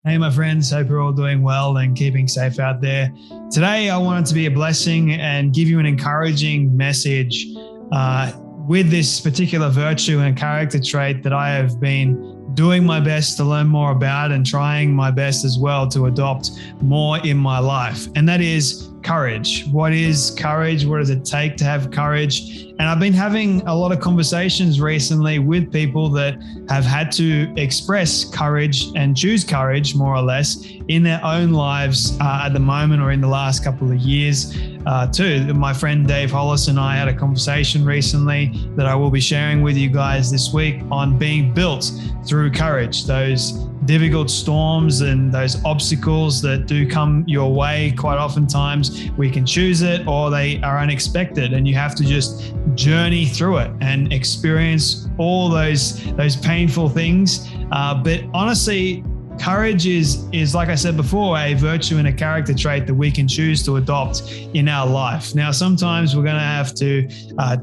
Hey, my friends, hope you're all doing well and keeping safe out there. Today, I wanted to be a blessing and give you an encouraging message with this particular virtue and character trait that I have been doing my best to learn more about and trying my best as well to adopt more in my life. And that is courage. What is courage? What does it take to have courage? And I've been having a lot of conversations recently with people that have had to express courage and choose courage more or less in their own lives at the moment or in the last couple of years too. My friend Dave Hollis and I had a conversation recently that I will be sharing with you guys this week on being built through courage. Those difficult storms and those obstacles that do come your way, quite oftentimes we can choose it or they are unexpected, and you have to just journey through it and experience all those painful things. But honestly, courage is, like I said before, a virtue and a character trait that we can choose to adopt in our life. Now, sometimes we're going to have to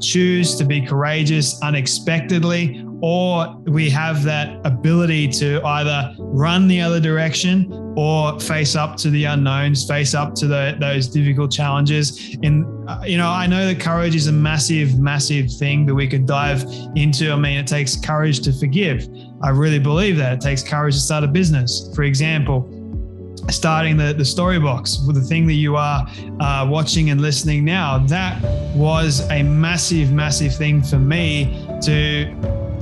choose to be courageous unexpectedly, or we have that ability to either run the other direction or face up to the unknowns, face up to those difficult challenges. And, I know that courage is a massive, massive thing that we could dive into. I mean, it takes courage to forgive. I really believe that. It takes courage to start a business. For example, starting the story box with the thing that you are watching and listening now, that was a massive, massive thing for me to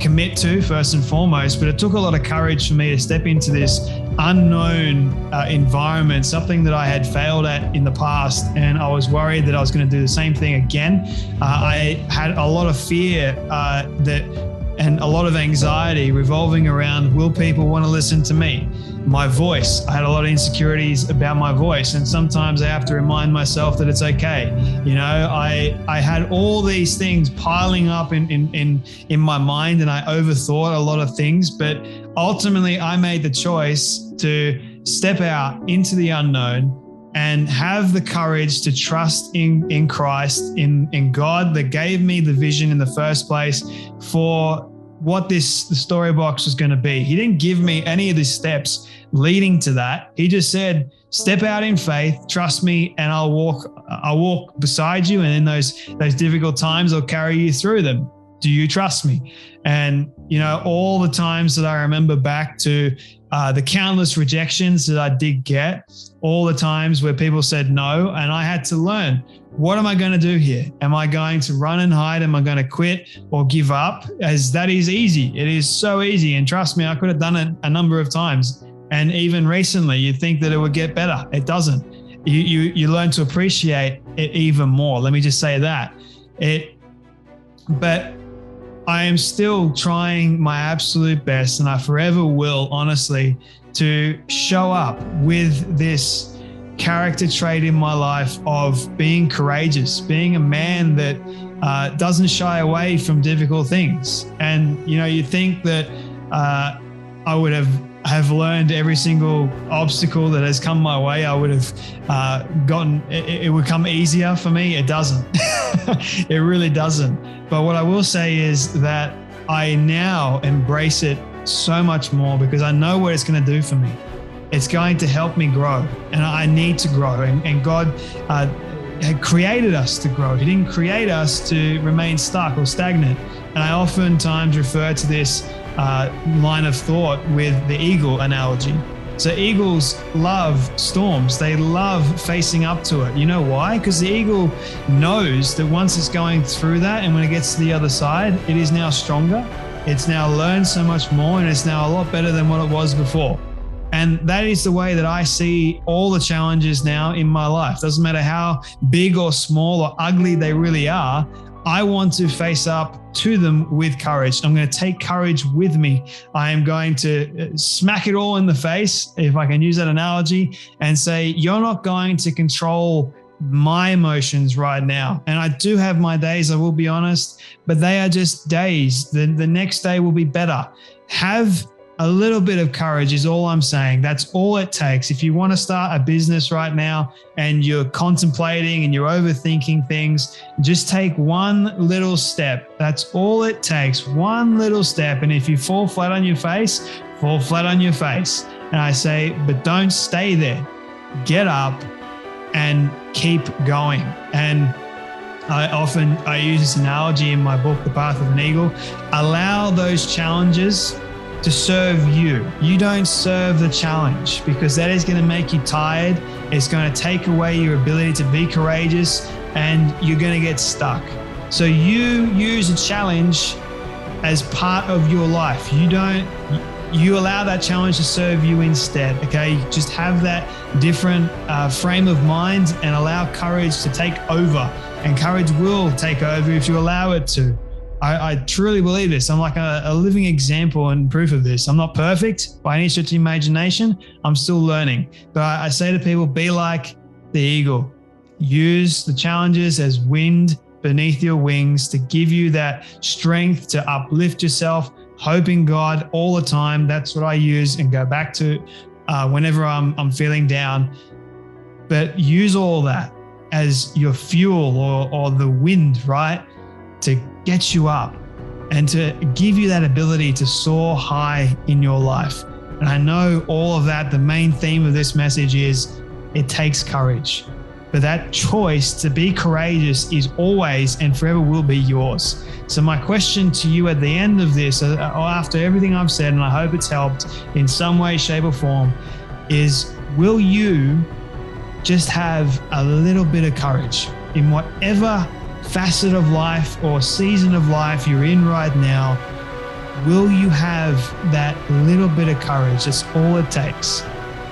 commit to first and foremost, but it took a lot of courage for me to step into this unknown environment, something that I had failed at in the past, and I was worried that I was going to do the same thing again. I had a lot of fear and a lot of anxiety revolving around, will people want to listen to me? My voice. I had a lot of insecurities about my voice, and sometimes I have to remind myself that it's okay. I had all these things piling up in my mind, and I overthought a lot of things, but ultimately I made the choice to step out into the unknown and have the courage to trust in Christ, in God that gave me the vision in the first place for what the story box was going to be. He didn't give me any of the steps leading to that. He just said, step out in faith, trust me, and I'll walk beside you. And in those difficult times, I'll carry you through them. Do you trust me? And, all the times that I remember back to the countless rejections that I did get, all the times where people said no, and I had to learn, what am I going to do here? Am I going to run and hide? Am I going to quit or give up? As that is easy. It is so easy. And trust me, I could have done it a number of times. And even recently, you'd think that it would get better. It doesn't. You learn to appreciate it even more. Let me just say that. But I am still trying my absolute best, and I forever will, honestly, to show up with this character trait in my life of being courageous, being a man that doesn't shy away from difficult things. And, you think that I would have learned every single obstacle that has come my way. I would have gotten, it would come easier for me. It doesn't. It really doesn't. But what I will say is that I now embrace it so much more because I know what it's going to do for me. It's going to help me grow, and I need to grow. And God had created us to grow. He didn't create us to remain stuck or stagnant. And I oftentimes refer to this line of thought with the eagle analogy. So eagles love storms. They love facing up to it. You know why? Because the eagle knows that once it's going through that, and when it gets to the other side, it is now stronger. It's now learned so much more, and it's now a lot better than what it was before. And that is the way that I see all the challenges now in my life. Doesn't matter how big or small or ugly they really are. I want to face up to them with courage. I'm going to take courage with me. I am going to smack it all in the face, if I can use that analogy, and say, you're not going to control my emotions right now. And I do have my days, I will be honest, but they are just days. The next day will be better. Have a little bit of courage is all I'm saying. That's all it takes. If you want to start a business right now and you're contemplating and you're overthinking things, just take one little step. That's all it takes. One little step. And if you fall flat on your face, fall flat on your face. And I say, but don't stay there. Get up and keep going. And I use this analogy in my book, The Path of an Eagle. Allow those challenges to serve you. You don't serve the challenge, because that is going to make you tired. It's going to take away your ability to be courageous, and you're going to get stuck. So you use a challenge as part of your life. You allow that challenge to serve you instead, okay? Just have that different frame of mind and allow courage to take over. And courage will take over if you allow it to. I truly believe this. I'm like a living example and proof of this. I'm not perfect by any stretch of the imagination. I'm still learning. But I say to people, be like the eagle. Use the challenges as wind beneath your wings to give you that strength to uplift yourself. Hope in God all the time. That's what I use and go back to whenever I'm feeling down. But use all that as your fuel or the wind, right? To get you up and to give you that ability to soar high in your life. And I know all of that, the main theme of this message is it takes courage. But that choice to be courageous is always and forever will be yours. So my question to you at the end of this, or after everything I've said, and I hope it's helped in some way, shape or form, is will you just have a little bit of courage in whatever facet of life or season of life you're in right now? Will you have that little bit of courage? That's all it takes.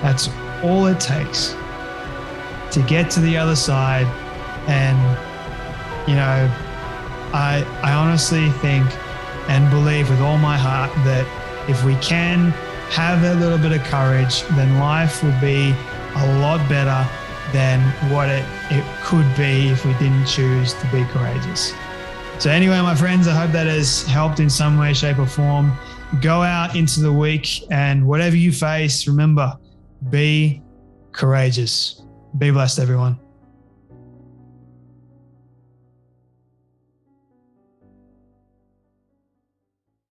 That's all it takes to get to the other side. And, you know, I honestly think and believe with all my heart that if we can have that little bit of courage, then life will be a lot better than what it could be if we didn't choose to be courageous. So anyway, my friends, I hope that has helped in some way, shape or form. Go out into the week and whatever you face, remember, be courageous. Be blessed, everyone.